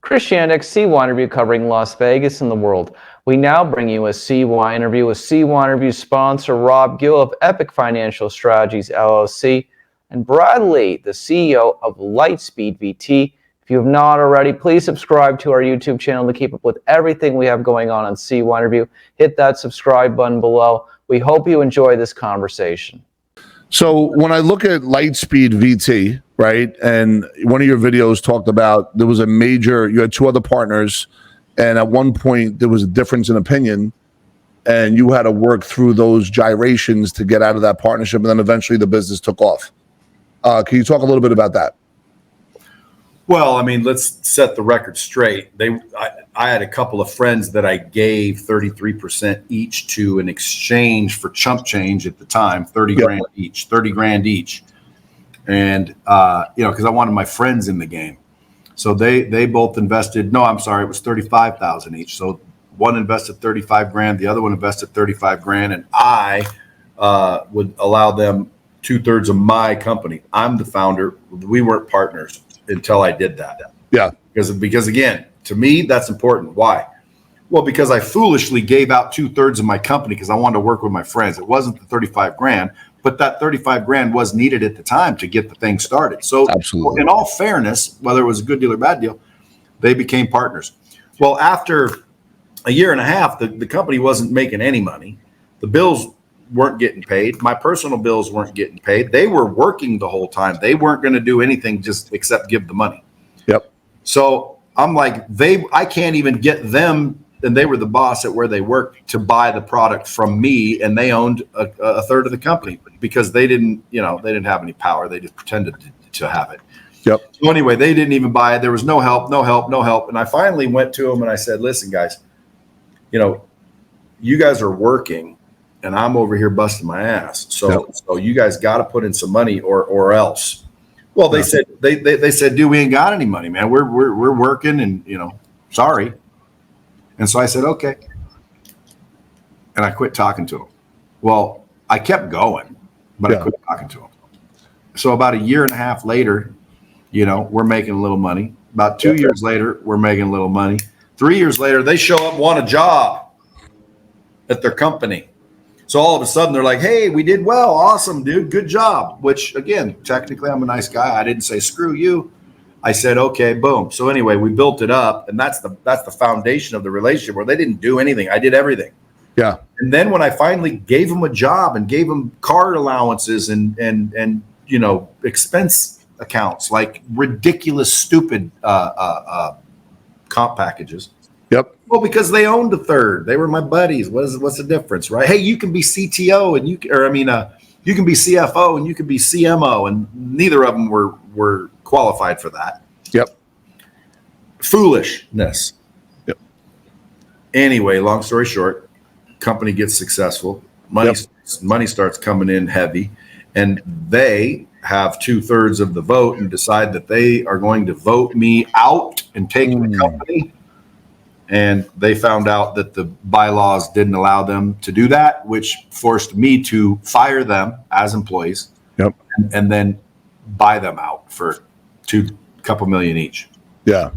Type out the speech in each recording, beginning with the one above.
Chris Yannick, CYInterview covering Las Vegas and the world. We now bring you a CYInterview with CYInterview sponsor Rob Gill of Epic Financial Strategies, LLC, and Brad Lee, the CEO of LighSpeedVT. If you have not already, please subscribe to our YouTube channel to keep up with everything we have going on CYInterview. Hit that subscribe button below. We hope you enjoy this conversation. So when I look at LighSpeedVT, right, and one of your videos talked about there was a major, you had two other partners, and at one point there was a difference in opinion, and you had to work through those gyrations to get out of that partnership, and then eventually the business took off. Can you talk a little bit about that? Well, I mean, let's set the record straight. I had a couple of friends that I gave 33% each to in exchange for chump change at the time, 30 grand each. And, because I wanted my friends in the game. So they both invested, no, I'm sorry, it was 35,000 each. So one invested 35 grand, the other one invested 35 grand. And I would allow them 2/3 of my company. I'm the founder. We weren't partners until I did that. Yeah. Because again, to me, that's important. Why? Well, because I foolishly gave out 2/3 of my company because I wanted to work with my friends. It wasn't the 35 grand, but that 35 grand was needed at the time to get the thing started. So absolutely, in all fairness, whether it was a good deal or bad deal, they became partners. Well, after a year and a half, the company wasn't making any money. The bills weren't getting paid. My personal bills weren't getting paid. They were working the whole time. They weren't going to do anything just except give the money. Yep. So I'm like, I can't even get them, and they were the boss at where they worked, to buy the product from me, and they owned a third of the company because they didn't have any power. They just pretended to have it. Yep. So anyway, they didn't even buy it. There was no help. And I finally went to them and I said, listen, guys, you guys are working and I'm over here busting my ass. So you guys got to put in some money or else. Well, they said, they said, dude, we ain't got any money, man. We're working and, sorry. And so I said, okay. And I quit talking to them. Well, I kept going, but I quit talking to them. So about a year and a half later, we're making a little money. About 2 years later, we're making a little money. 3 years later, they show up, want a job at their company. So all of a sudden they're like, hey, we did well. Awesome, dude. Good job. Which again, technically I'm a nice guy. I didn't say, screw you. I said, okay, boom. So anyway, we built it up, and that's the foundation of the relationship, where they didn't do anything. I did everything. Yeah. And then when I finally gave them a job and gave them car allowances and expense accounts, like ridiculous, stupid comp packages. Yep. Well, because they owned a third. They were my buddies. What's the difference, right? Hey, you can be CTO and you can be CFO and you can be CMO, and neither of them were qualified for that. Yep. Foolishness. Yep. Anyway, long story short, company gets successful. Money starts coming in heavy, and they have 2/3 of the vote and decide that they are going to vote me out and take the company. And they found out that the bylaws didn't allow them to do that, which forced me to fire them as employees. Yep. And then buy them out for $2 million each. Yeah.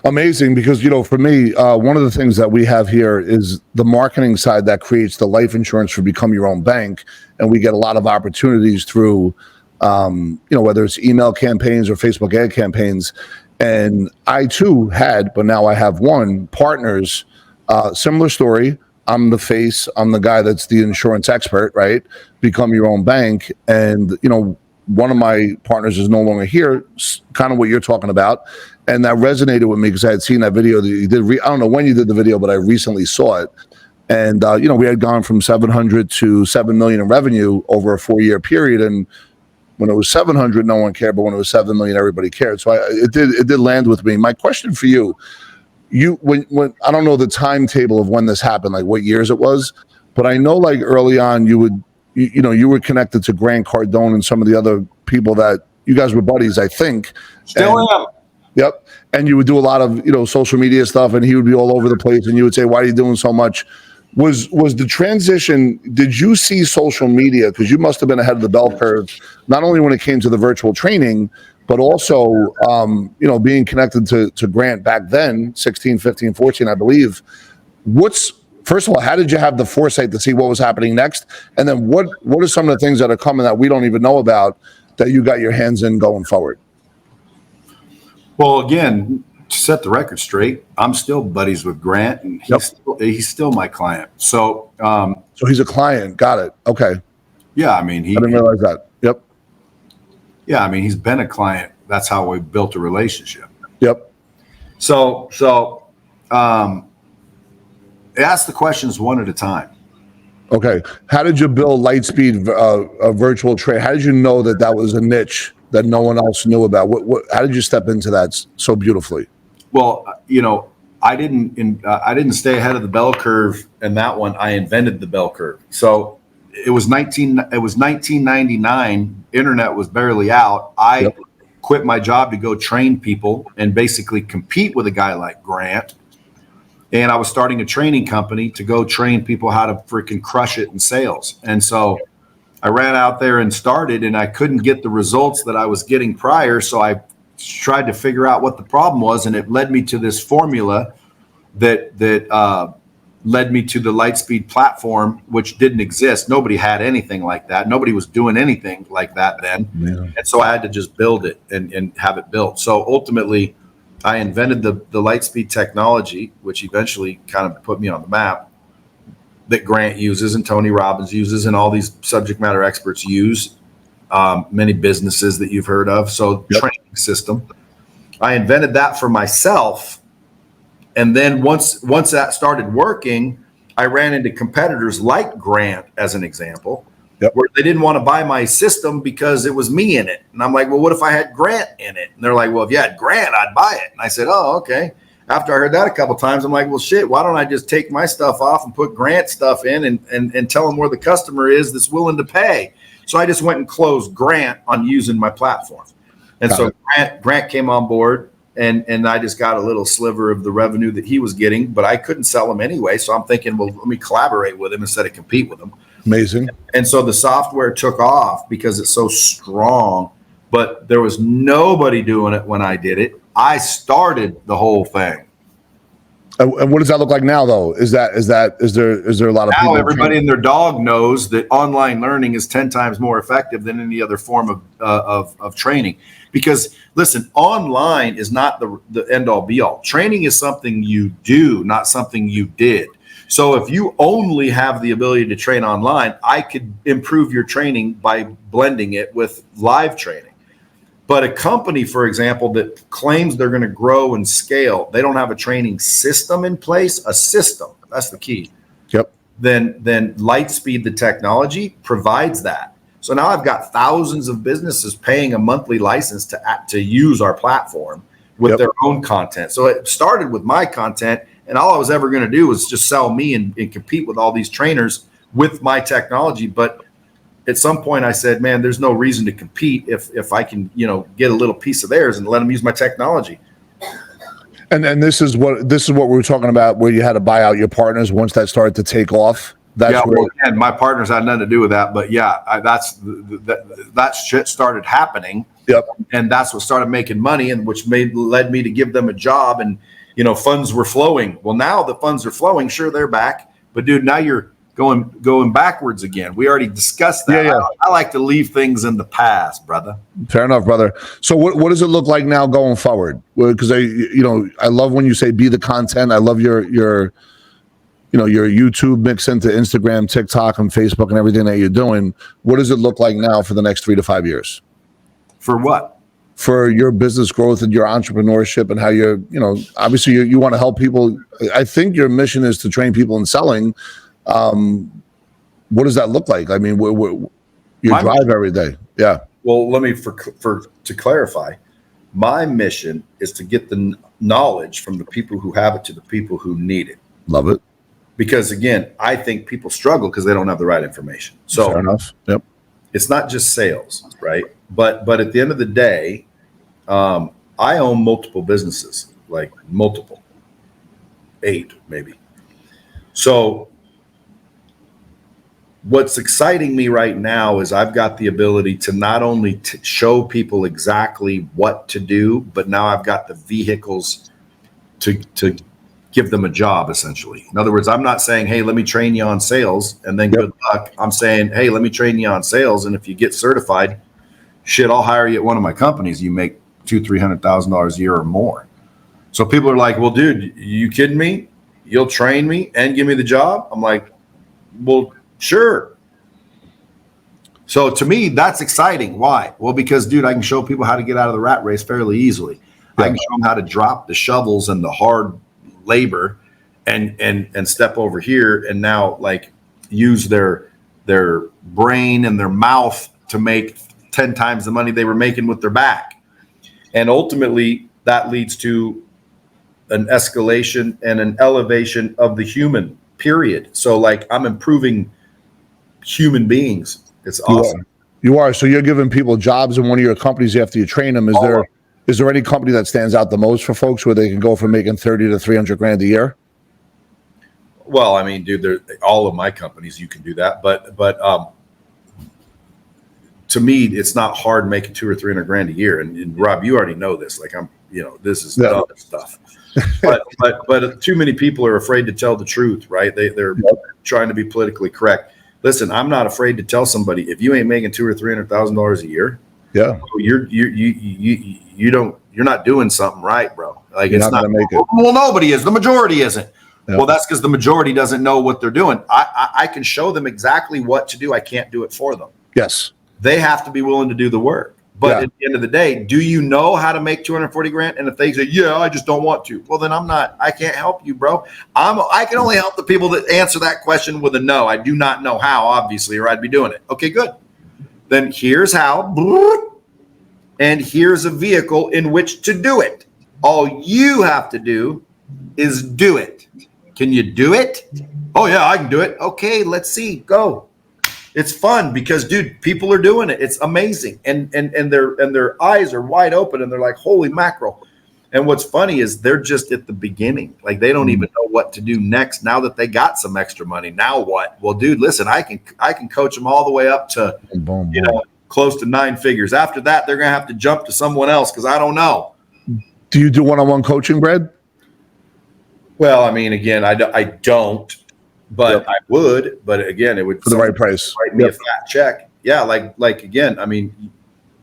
Amazing, because, for me, one of the things that we have here is the marketing side that creates the life insurance for Become Your Own Bank. And we get a lot of opportunities through, whether it's email campaigns or Facebook ad campaigns. And I too had, but now I have partners, similar story. I'm the face, I'm the guy that's the insurance expert, right? Become Your Own Bank. And, one of my partners is no longer here, kind of what you're talking about. And that resonated with me because I had seen that video that you did. I don't know when you did the video, but I recently saw it. And, we had gone from 700 to 7 million in revenue over a 4-year period. And when it was 700, no one cared, but when it was 7 million, everybody cared. So it did land with me. My question for you, when I don't know the timetable of when this happened, like what years it was, but I know like early on you were connected to Grant Cardone and some of the other people that you guys were buddies, I think. Still am. Yep. And you would do a lot of, social media stuff, and he would be all over the place, and you would say, why are you doing so much? Was the transition, did you see social media, because you must have been ahead of the bell curve, not only when it came to the virtual training, but also, being connected to Grant back then, 16, 15, 14, I believe. First of all, how did you have the foresight to see what was happening next? And then what are some of the things that are coming that we don't even know about that you got your hands in going forward? Well, again, to set the record straight, I'm still buddies with Grant, and he's still my client. So, so he's a client. Got it. Okay. Yeah, I mean, I didn't realize that. Yep. Yeah, I mean, he's been a client. That's how we built a relationship. Yep. So, ask the questions one at a time. Okay. How did you build LighSpeed virtual trade? How did you know that was a niche that no one else knew about? How did you step into that so beautifully? Well, I didn't stay ahead of the bell curve in that one. I invented the bell curve. So it was 1999. Internet was barely out. I quit my job to go train people and basically compete with a guy like Grant. And I was starting a training company to go train people how to freaking crush it in sales. And so I ran out there and started, and I couldn't get the results that I was getting prior. So I tried to figure out what the problem was, and it led me to this formula that led me to the LighSpeed platform, which didn't exist. Nobody had anything like that. Nobody was doing anything like that then. Yeah. And so I had to just build it and have it built. So ultimately, I invented the LighSpeed technology, which eventually kind of put me on the map, that Grant uses and Tony Robbins uses and all these subject matter experts use, many businesses that you've heard of. So training system. I invented that for myself. And then once that started working, I ran into competitors like Grant, as an example, where they didn't want to buy my system because it was me in it. And I'm like, well, what if I had Grant in it? And they're like, well, if you had Grant, I'd buy it. And I said, oh, okay. After I heard that a couple of times, I'm like, well, shit, why don't I just take my stuff off and put Grant stuff in and tell them where the customer is that's willing to pay? So I just went and closed Grant on using my platform. And so Grant came on board. And I just got a little sliver of the revenue that he was getting, but I couldn't sell him anyway. So I'm thinking, well, let me collaborate with him instead of compete with him. Amazing. And so the software took off because it's so strong, but there was nobody doing it when I did it. I started the whole thing. And what does that look like now, though? Is there a lot of now people? Everybody and their dog knows that online learning is 10 times more effective than any other form of training. Because listen, online is not the end all be all. Training is something you do, not something you did. So if you only have the ability to train online, I could improve your training by blending it with live training. But a company, for example, that claims they're going to grow and scale, they don't have a training system in place, a system. That's the key. Yep. Then LighSpeed, the technology, provides that. So now I've got thousands of businesses paying a monthly license to use our platform with their own content. So it started with my content, and all I was ever going to do was just sell me and compete with all these trainers with my technology. But at some point I said, man, there's no reason to compete if I can, get a little piece of theirs and let them use my technology. And this is what we were talking about, where you had to buy out your partners once that started to take off. And my partners had nothing to do with that, but that shit started happening. Yep. And that's what started making money, and which led me to give them a job, and funds were flowing. Well, now the funds are flowing. Sure, they're back, but dude, now you're going backwards again. We already discussed that. Yeah. I like to leave things in the past, brother. Fair enough, brother. So what does it look like now going forward? Because I love when you say be the content. I love your YouTube mix into Instagram, TikTok, and Facebook, and everything that you're doing. What does it look like now for the next 3 to 5 years? For what? For your business growth and your entrepreneurship, and how you're, obviously you want to help people. I think your mission is to train people in selling. What does that look like? I mean, your drive every day. Yeah. Well, let me to clarify. My mission is to get the knowledge from the people who have it to the people who need it. Love it. Because again, I think people struggle because they don't have the right information. So fair enough. Yep. It's not just sales, right? But at the end of the day, I own multiple businesses, like multiple, 8 maybe. So what's exciting me right now is I've got the ability to not only show people exactly what to do, but now I've got the vehicles to give them a job, essentially. In other words, I'm not saying, hey, let me train you on sales and then good luck. I'm saying, hey, let me train you on sales. And if you get certified, shit, I'll hire you at one of my companies. You make $200,000-$300,000 a year or more. So people are like, well, dude, you kidding me? You'll train me and give me the job? I'm like, well, sure. So to me, that's exciting. Why? Well, because, dude, I can show people how to get out of the rat race fairly easily. Yeah. I can show them how to drop the shovels and the hard labor and step over here and now like use their brain and their mouth to make 10 times the money they were making with their back. And ultimately that leads to an escalation and an elevation of the human, period. So like I'm improving human beings. It's awesome. You are. So you're giving people jobs in one of your companies after you train them. Is there any company that stands out the most for folks where they can go from making 30 to 300 grand a year? Well, I mean, dude, all of my companies, you can do that. But to me, it's not hard making 200 or 300 grand a year. And Rob, you already know this. Like this is dumb stuff. But too many people are afraid to tell the truth, right? They're trying to be politically correct. Listen, I'm not afraid to tell somebody if you ain't making $200,000 or $300,000 a year, you're not doing something right, bro. Like you're it's not make it. Well, nobody is. The majority isn't. Yeah. Well, that's because the majority doesn't know what they're doing. I can show them exactly what to do. I can't do it for them. Yes. They have to be willing to do the work. But at the end of the day, do you know how to make 240 grand? And if they say, yeah, I just don't want to. Well, then I can't help you, bro. I can only help the people that answer that question with a no. I do not know how, obviously, or I'd be doing it. Okay, good. Then here's how. And here's a vehicle in which to do it. All you have to do is do it. Can you do it? Oh, yeah, I can do it. Okay, let's see. Go. It's fun because, dude, people are doing it. It's amazing. And their eyes are wide open and they're like, holy mackerel. And what's funny is they're just at the beginning. Like they don't even know what to do next now that they got some extra money. Now what? Well, dude, listen, I can coach them all the way up to, close to 9 figures. After that, they're going to have to jump to someone else because I don't know. Do you do one-on-one coaching, Brad? Well, I mean, again, I don't. But I would, but again, it would for the right price. Write me a fat check. Yeah, like again, I mean,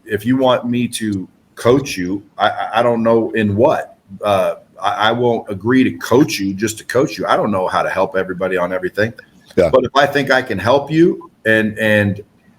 if you want me to coach you, I don't know in what. I won't agree to coach you just to coach you. I don't know how to help everybody on everything. Yeah. But if I think I can help you and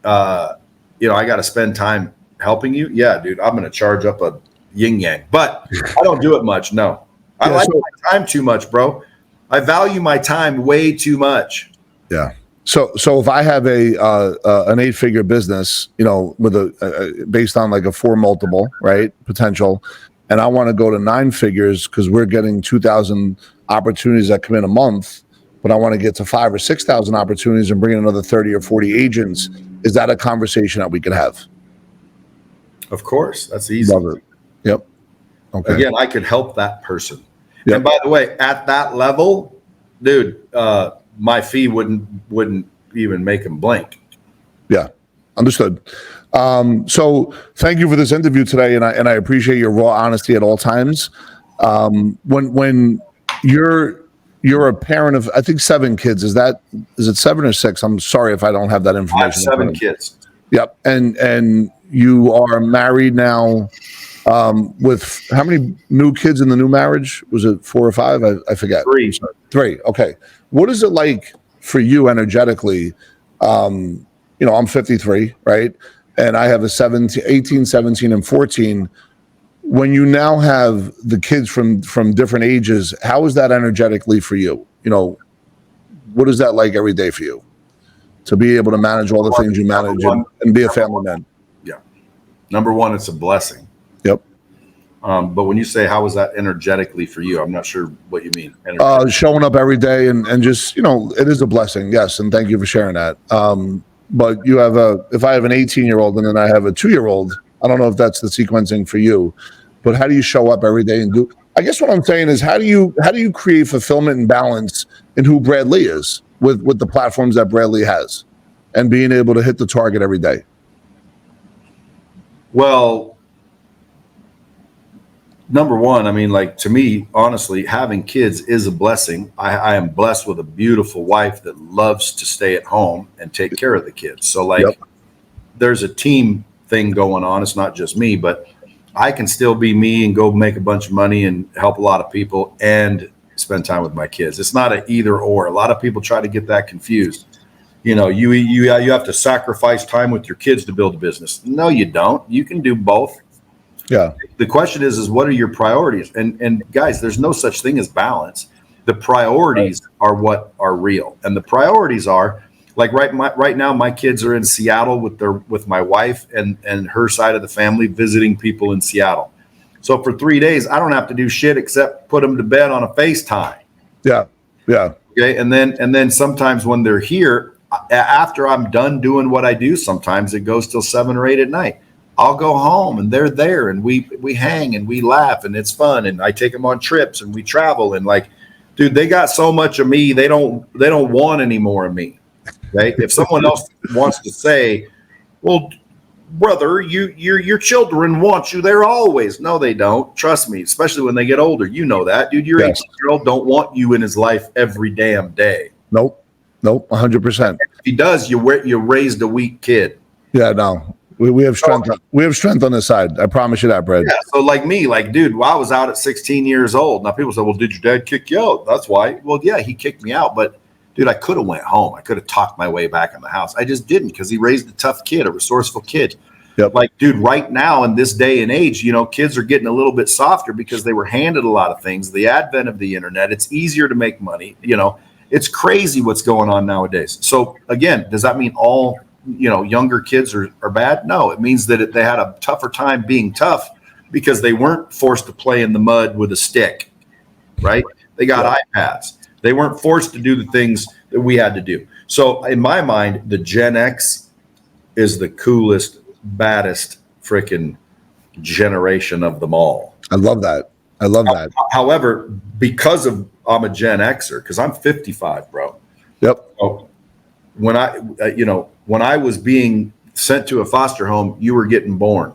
I got to spend time helping you, yeah, dude, I'm going to charge up a yin yang. But I don't do it much. No, I like my time too much, bro. I value my time way too much. Yeah. So if I have an 8-figure business, with based on like a 4 multiple, right, potential, and I want to go to 9 figures because we're getting 2,000 opportunities that come in a month, but I want to get to 5,000 or 6,000 opportunities and bring in another 30 or 40 agents. Is that a conversation that we could have? Of course, that's easy. Love it. Yep. Okay. Again, I could help that person. Yep. And by the way, at that level, dude, my fee wouldn't even make him blink. Yeah, understood. So thank you for this interview today, and I appreciate your raw honesty at all times. When you're a parent of, I think, 7 kids, is it 7 or 6? I'm sorry if I don't have that information. I have 7 kids. Yep, and you are married now. With how many new kids in the new marriage? Was it 4 or 5? I forget. 3. 3. Okay. What is it like for you energetically? I'm 53, right? And I have a 18, 17, and 14. When you now have the kids from different ages, how is that energetically for you? What is that like every day for you? To be able to manage all the things you manage and be a family man. Yeah. Number one, it's a blessing. Yep. But when you say how was that energetically for you, I'm not sure what you mean. Showing up every day and just, it is a blessing. Yes. And thank you for sharing that. But if I have an 18-year-old and then I have a 2-year-old, I don't know if that's the sequencing for you, but how do you show up every day and do, I guess what I'm saying is how do you create fulfillment and balance in who Brad Lee is with the platforms that Brad Lee has? and being able to hit the target every day? Well, number one, I mean, like, to me, honestly, having kids is a blessing. I am blessed with a beautiful wife that loves to stay at home and take care of the kids. So, like, Yep. there's a team thing going on. It's not just me, but I can still be me and go make a bunch of money and help a lot of people and spend time with my kids. It's not an either or. A lot of people try to get that confused. You know, you have to sacrifice time with your kids to build a business. No, you don't. You can do both. Yeah. The question is what are your priorities? And guys, there's no such thing as balance. The priorities are what are real. And the priorities are, like, right now, my kids are in Seattle with my wife and her side of the family, visiting people in Seattle. So for 3 days, I don't have to do shit except put them to bed on a FaceTime. Yeah. Yeah. Okay. And then sometimes when they're here, after I'm done doing what I do, sometimes it goes till 7 or 8 at night. I'll go home and they're there and we hang and we laugh and it's fun. And I take them on trips and we travel, and, like, dude, they got so much of me. They don't want any more of me. Okay. If someone else wants to say, well, brother, your children want you there always. No, they don't. Trust me, especially when they get older. You know that, dude. Your 18-year-old don't want you in his life every damn day. Nope. 100%. If he does, you raised a weak kid. Yeah, no. We have strength. We have strength on this side. I promise you that, Brad. Yeah. So, like me, like, dude, I was out at 16 years old. Now people say, well, did your dad kick you out? That's why. Well, yeah, he kicked me out, but dude, I could have went home. I could have talked my way back in the house. I just didn't, because he raised a tough kid, a resourceful kid. Yep. Like, dude, right now in this day and age, you know, kids are getting a little bit softer because they were handed a lot of things. The advent of the internet, it's easier to make money. You know, it's crazy what's going on nowadays. So again, does that mean all, you know, younger kids are bad? No, it means that they had a tougher time being tough because they weren't forced to play in the mud with a stick, right? They got iPads. They weren't forced to do the things that we had to do. So in my mind, the Gen X is the coolest, baddest freaking generation of them all. I love that. I love that. However, because of I'm a Gen Xer, because I'm 55, bro. Yep. So when I was being sent to a foster home, you were getting born.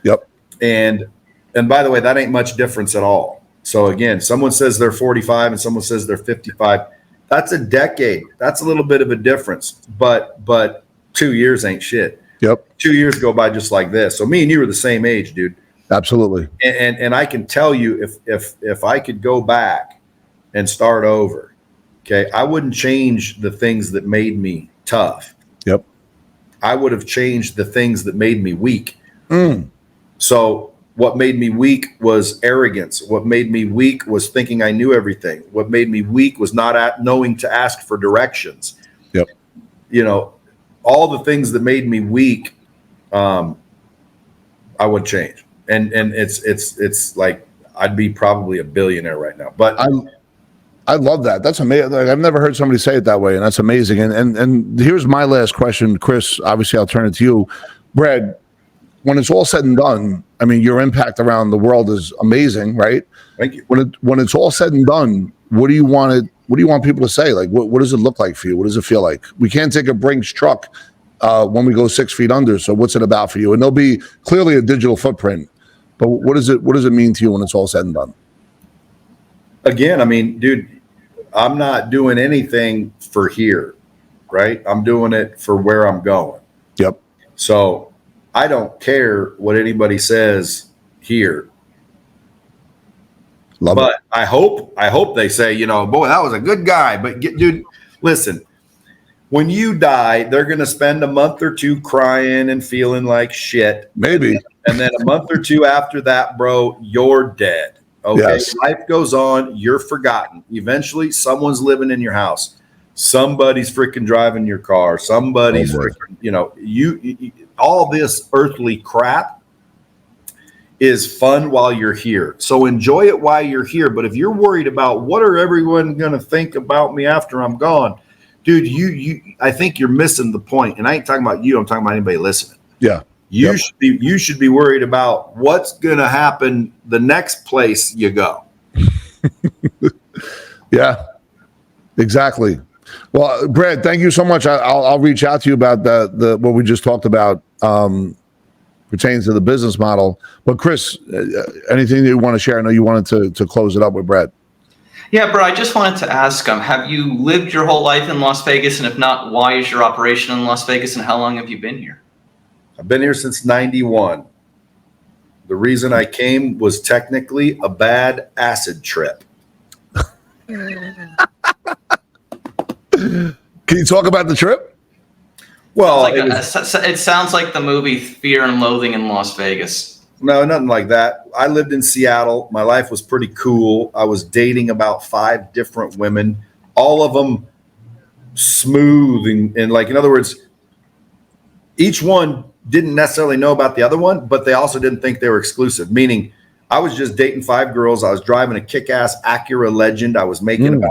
Yep. And by the way, that ain't much difference at all. So again, someone says they're 45 and someone says they're 55. That's a decade. That's a little bit of a difference. But 2 years ain't shit. Yep. 2 years go by just like this. So me and you are the same age, dude. Absolutely. And I can tell you, if I could go back and start over, okay, I wouldn't change the things that made me tough. Yep. I would have changed the things that made me weak. Mm. So what made me weak was arrogance. What made me weak was thinking I knew everything. What made me weak was not knowing to ask for directions. Yep. You know, all the things that made me weak, I would change. And it's like I'd be probably a billionaire right now. But I love that. That's amazing. Like, I've never heard somebody say it that way, and that's amazing. And here's my last question, Chris. Obviously, I'll turn it to you, Brad. When it's all said and done, I mean, your impact around the world is amazing, right? Thank you. When it's all said and done, what do you want people to say? Like, what does it look like for you? What does it feel like? We can't take a Brinks truck when we go 6 feet under. So what's it about for you? And there'll be clearly a digital footprint, but what does it mean to you when it's all said and done? Again, I mean, dude, I'm not doing anything for here, right? I'm doing it for where I'm going. Yep. So I don't care what anybody says here. Love but it. I hope they say, you know, boy, that was a good guy. But dude, listen, when you die, they're going to spend a month or two crying and feeling like shit. Maybe. And then a month or two after that, bro, you're dead. Okay. Yes. Life goes on. You're forgotten. Eventually, someone's living in your house. Somebody's freaking driving your car. Somebody's freaking, you know, you all this earthly crap is fun while you're here. So enjoy it while you're here. But if you're worried about what are everyone going to think about me after I'm gone, dude, I think you're missing the point. And I ain't talking about you. I'm talking about anybody listening. Yeah. You should be worried about what's going to happen the next place you go. Yeah, exactly. Well, Brad, thank you so much. I'll reach out to you about the what we just talked about pertains to the business model. But Chris, anything that you want to share? I know you wanted to close it up with Brad. Yeah, bro, I just wanted to ask, have you lived your whole life in Las Vegas? And if not, why is your operation in Las Vegas and how long have you been here? I've been here since 91. The reason I came was technically a bad acid trip. Can you talk about the trip? Well, it sounds like the movie Fear and Loathing in Las Vegas. No, nothing like that. I lived in Seattle. My life was pretty cool. I was dating about 5 different women, all of them smooth and like, in other words, each one didn't necessarily know about the other one, but they also didn't think they were exclusive, meaning I was just dating 5 girls. I was driving a kick-ass Acura Legend. I was making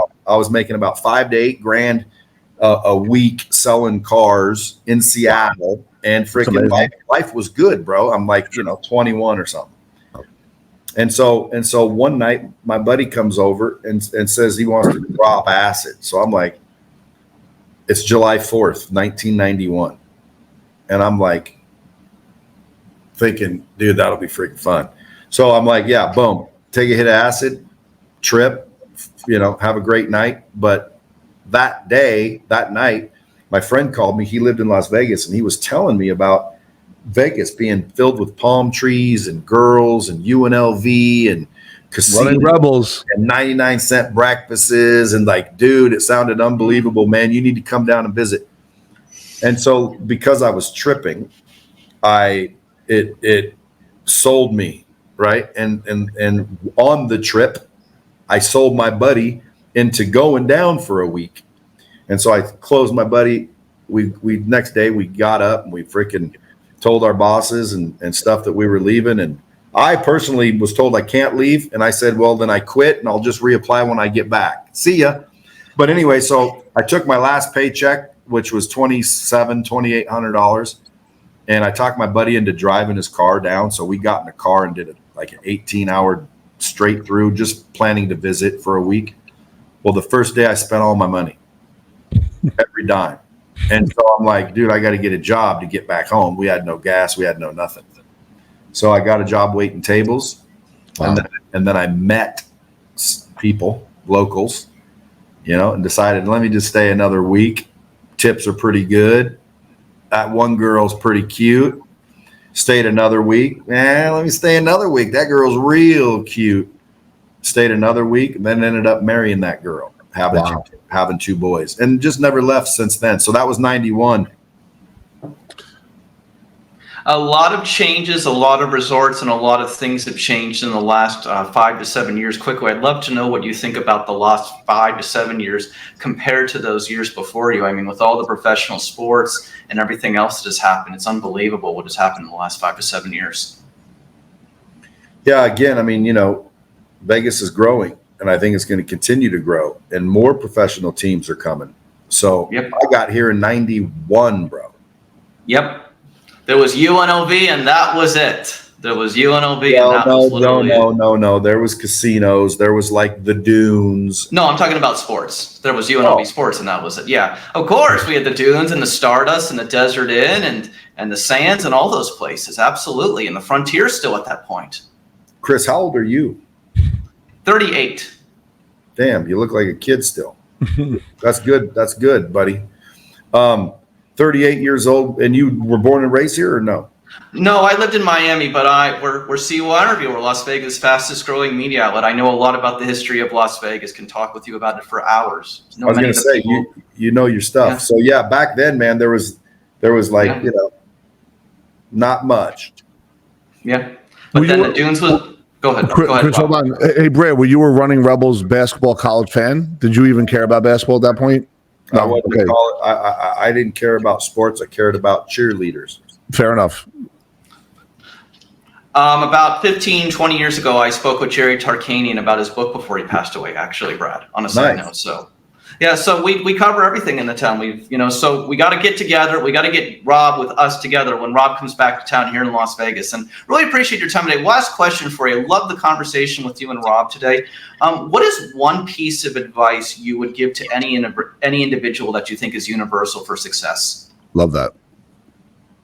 about 5 to 8 grand a week selling cars in Seattle. And freaking life was good, bro. I'm like, 21 or something. And so one night my buddy comes over and says he wants to drop acid. So I'm like, it's July 4th, 1991. And I'm like thinking, dude, that'll be freaking fun. So I'm like, yeah, boom, take a hit of acid, trip, have a great night. But that night, my friend called me. He lived in Las Vegas, and he was telling me about Vegas being filled with palm trees and girls and UNLV and casinos, running rebels and 99-cent breakfasts. And like, dude, it sounded unbelievable, man. You need to come down and visit. And so because I was tripping, it sold me, right? And on the trip, I sold my buddy into going down for a week. And so I closed my buddy. We next day we got up and we freaking told our bosses and stuff that we were leaving. And I personally was told I can't leave. And I said, well, then I quit and I'll just reapply when I get back. See ya. But anyway, so I took my last paycheck, which was $2,800. And I talked my buddy into driving his car down. So we got in the car and did an 18-hour straight through, just planning to visit for a week. Well, the first day I spent all my money. Every dime. And so I'm like, dude, I got to get a job to get back home. We had no gas. We had no nothing. So I got a job waiting tables. Wow. And then I met people, locals, and decided, let me just stay another week. Tips are pretty good. That one girl's pretty cute. Stayed another week. Let me stay another week. That girl's real cute. Stayed another week and then ended up marrying that girl. Having 2 boys and just never left since then. So that was 91. A lot of changes, a lot of resorts, and a lot of things have changed in the last 5 to 7 years. Quickly, I'd love to know what you think about the last 5 to 7 years compared to those years before you. I mean, with all the professional sports and everything else that has happened, it's unbelievable what has happened in the last 5 to 7 years. Yeah, again, I mean, Vegas is growing, and I think it's going to continue to grow, and more professional teams are coming. So I got here in 91, bro. Yep. There was UNLV, and that was it. There was UNLV, and that was literally No. There was casinos. There was like the dunes. No, I'm talking about sports. There was UNLV sports, and that was it. Yeah, of course. We had the dunes and the Stardust and the Desert Inn and the Sands and all those places. Absolutely. And the Frontier still at that point. Chris, how old are you? 38. Damn, you look like a kid still. That's good. That's good, buddy. 38 years old, and you were born and raised here, or no? No, I lived in Miami, but we're CYInterview. We're Las Vegas' fastest growing media outlet. I know a lot about the history of Las Vegas. Can talk with you about it for hours. I was going to say you know your stuff. Yeah. So yeah, back then, man, there was like not much. Yeah, but then the dunes was. Go ahead. Chris, hold on. Hey, Brad, when you were running Rebels basketball college fan, did you even care about basketball at that point? No, I didn't care about sports. I cared about cheerleaders. Fair enough. About 15, 20 years ago, I spoke with Jerry Tarkanian about his book before he passed away, actually, Brad, on a side note. So Yeah, so we cover everything in the town. So we got to get together. We got to get Rob with us together when Rob comes back to town here in Las Vegas. And really appreciate your time today. Last question for you. Love the conversation with you and Rob today. What is one piece of advice you would give to any individual that you think is universal for success? Love that.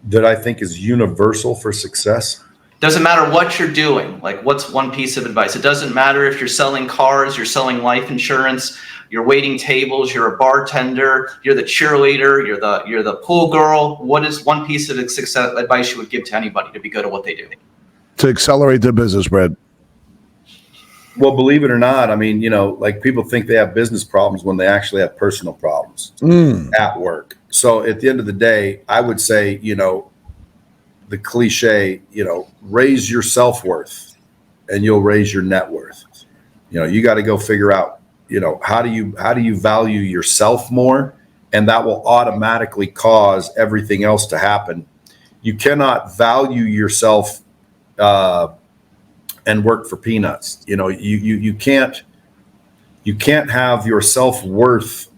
That I think is universal for success. Doesn't matter what you're doing. Like, what's one piece of advice? It doesn't matter if you're selling cars, you're selling life insurance, you're waiting tables, you're a bartender, you're the cheerleader, you're the pool girl. What is one piece of success advice you would give to anybody to be good at what they do? To accelerate their business, Brad. Well, believe it or not, I mean, like people think they have business problems when they actually have personal problems at work. So at the end of the day, I would say, the cliche, raise your self-worth and you'll raise your net worth. You got to go figure out, how do you value yourself more? And that will automatically cause everything else to happen. You cannot value yourself and work for peanuts. You can't have your self-worth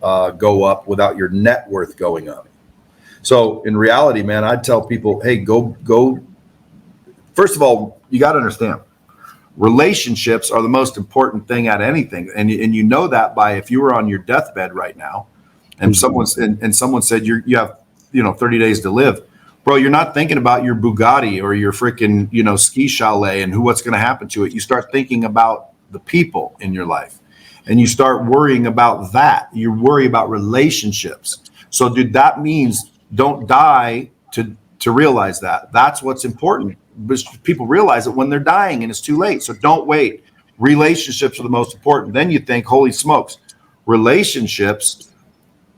go up without your net worth going up. So in reality, man, I'd tell people, hey, go. First of all, you got to understand, relationships are the most important thing at anything. And you know that by if you were on your deathbed right now and someone said you have 30 days to live. Bro, you're not thinking about your Bugatti or your freaking, ski chalet and what's going to happen to it. You start thinking about the people in your life and you start worrying about that. You worry about relationships. So dude, that means don't die to realize that. That's what's important. But people realize it when they're dying and it's too late. So don't wait. Relationships are the most important. Then you think, holy smokes, relationships,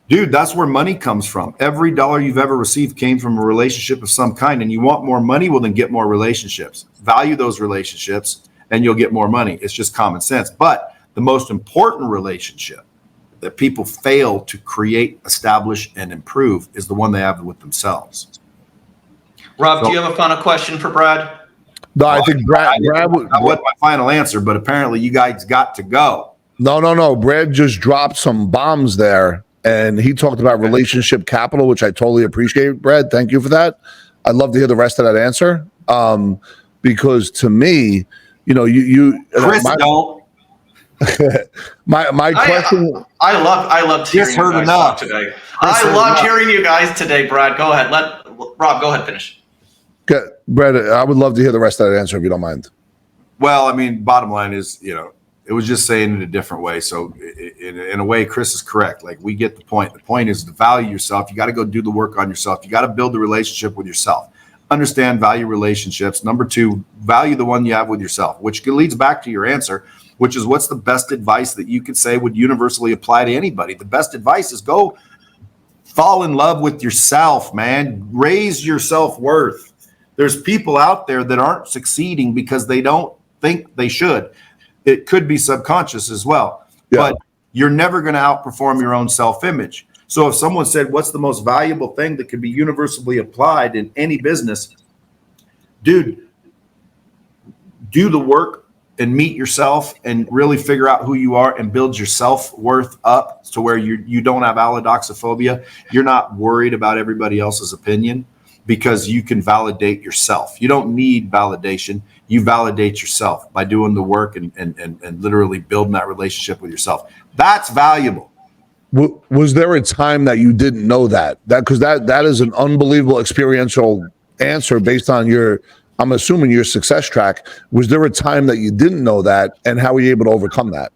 dude, that's where money comes from. Every dollar you've ever received came from a relationship of some kind. And you want more money? Well, then get more relationships. Value those relationships and you'll get more money. It's just common sense. But the most important relationship that people fail to create, establish, and improve is the one they have with themselves. Rob, do you have a final question for Brad? No, I think Brad that wasn't my final answer, but apparently you guys got to go. No. Brad just dropped some bombs there, and he talked about relationship capital, which I totally appreciate. Brad, thank you for that. I'd love to hear the rest of that answer, because to me, you Chris, don't. my question. I loved hearing heard you guys enough talk today. I loved hearing you guys today, Brad. Go ahead. Rob, go ahead, finish. Okay, Brad, I would love to hear the rest of that answer if you don't mind. Well, I mean, bottom line is, it was just saying it a different way. So in a way, Chris is correct. Like, we get the point. The point is to value yourself. You got to go do the work on yourself. You got to build the relationship with yourself. Understand, value relationships. Number two, value the one you have with yourself, which leads back to your answer, which is what's the best advice that you could say would universally apply to anybody? The best advice is go fall in love with yourself, man. Raise your self-worth. There's people out there that aren't succeeding because they don't think they should. It could be subconscious as well, but you're never going to outperform your own self-image. So if someone said, what's the most valuable thing that could be universally applied in any business? Dude, do the work and meet yourself and really figure out who you are and build your self-worth up to where you don't have allodoxophobia. You're not worried about everybody else's opinion because you can validate yourself. You don't need validation. You validate yourself by doing the work and literally building that relationship with yourself. That's valuable. Was there a time that you didn't know that? Because that is an unbelievable experiential answer based on I'm assuming your success track. Was there a time that you didn't know that, and how were you able to overcome that?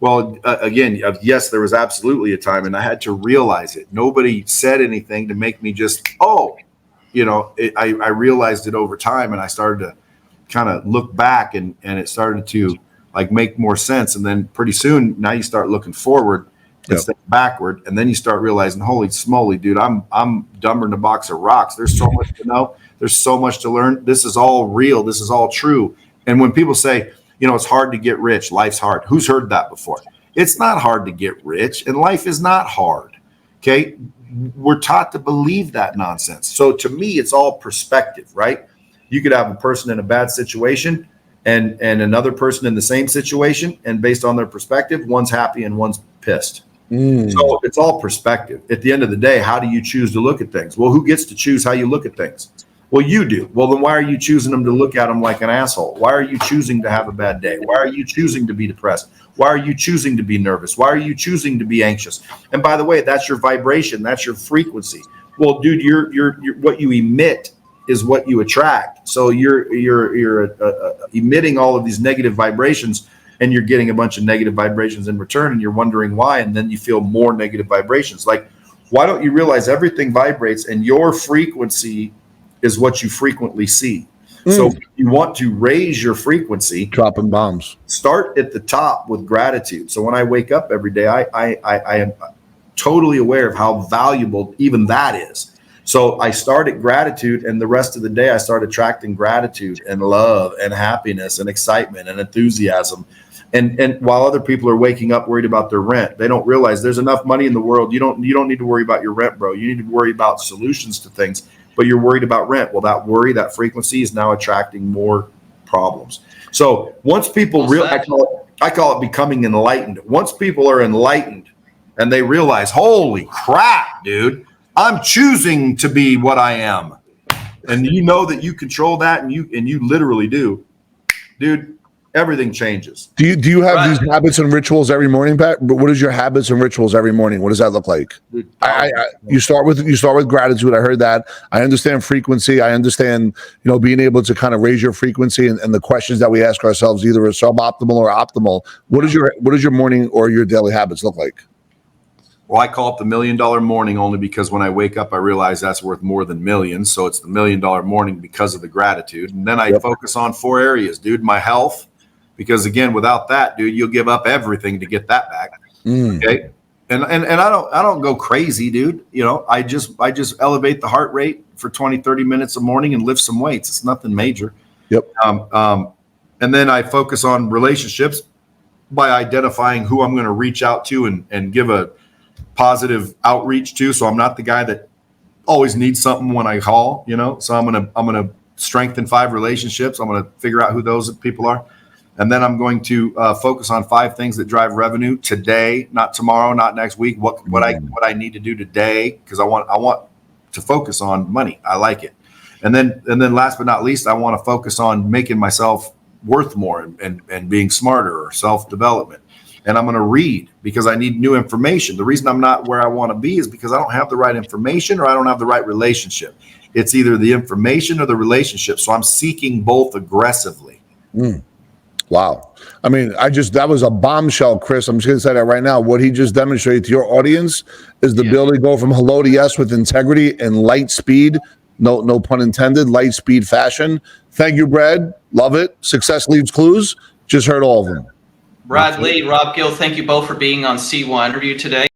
Well, again, yes, there was absolutely a time, and I had to realize it. Nobody said anything to make me just, I realized it over time, and I started to kind of look back, and it started to make more sense. And then pretty soon, now you start looking forward instead of backward, and then you start realizing, holy smoly, dude, I'm dumber than a box of rocks. There's so much to know. There's so much to learn. This is all real. This is all true. And when people say, it's hard to get rich, life's hard. Who's heard that before? It's not hard to get rich, and life is not hard. Okay. We're taught to believe that nonsense. So to me, it's all perspective, right? You could have a person in a bad situation and another person in the same situation, and based on their perspective, one's happy and one's pissed. So it's all perspective. At the end of the day, how do you choose to look at things? Well, who gets to choose how you look at things? Well, you do. Well, then why are you choosing them to look at them like an asshole? Why are you choosing to have a bad day? Why are you choosing to be depressed? Why are you choosing to be nervous? Why are you choosing to be anxious? And by the way, that's your vibration. That's your frequency. Well, dude, you're what you emit is what you attract. So you're emitting all of these negative vibrations, and you're getting a bunch of negative vibrations in return, and you're wondering why, and then you feel more negative vibrations. Like, why don't you realize everything vibrates, and your frequency is what you frequently see? So if you want to raise your frequency, dropping bombs, start at the top with gratitude. So when I wake up every day, I am totally aware of how valuable even that is. So I start at gratitude, and the rest of the day I start attracting gratitude and love and happiness and excitement and enthusiasm. And while other people are waking up worried about their rent, they don't realize there's enough money in the world. You don't need to worry about your rent, bro. You need to worry about solutions to things, but you're worried about rent. Well, that worry, that frequency is now attracting more problems. So once people I call it becoming enlightened. Once people are enlightened and they realize, holy crap, dude, I'm choosing to be what I am. And you know that you control that, and you literally do, dude. Everything changes. Do you have these habits and rituals every morning, Pat? What is your habits and rituals every morning? What does that look like? You start with gratitude. I heard that. I understand frequency. I understand, being able to kind of raise your frequency and the questions that we ask ourselves, either are suboptimal or optimal. What is your morning or your daily habits look like? Well, I call it the $1 million morning only because when I wake up, I realize that's worth more than millions. So it's the $1 million morning because of the gratitude. And then I focus on 4 areas, dude. My health. Because again, without that, dude, you'll give up everything to get that back. Okay. And I don't go crazy, dude. I just elevate the heart rate for 20, 30 minutes a morning and lift some weights. It's nothing major. Yep. And then I focus on relationships by identifying who I'm going to reach out to and give a positive outreach to. So I'm not the guy that always needs something when I call, so I'm going to strengthen 5 relationships. I'm going to figure out who those people are. And then I'm going to focus on 5 things that drive revenue today, not tomorrow, not next week. What I need to do today, because I want to focus on money. I like it. And then last but not least, I want to focus on making myself worth more and being smarter or self-development. And I'm going to read because I need new information. The reason I'm not where I want to be is because I don't have the right information or I don't have the right relationship. It's either the information or the relationship. So I'm seeking both aggressively. Wow. I mean, that was a bombshell, Chris. I'm just going to say that right now. What he just demonstrated to your audience is the ability to go from hello to yes with integrity and light speed. No pun intended, light speed fashion. Thank you, Brad. Love it. Success leaves clues. Just heard all of them. Brad Lee, Rob Gill, thank you both for being on CYInterview today.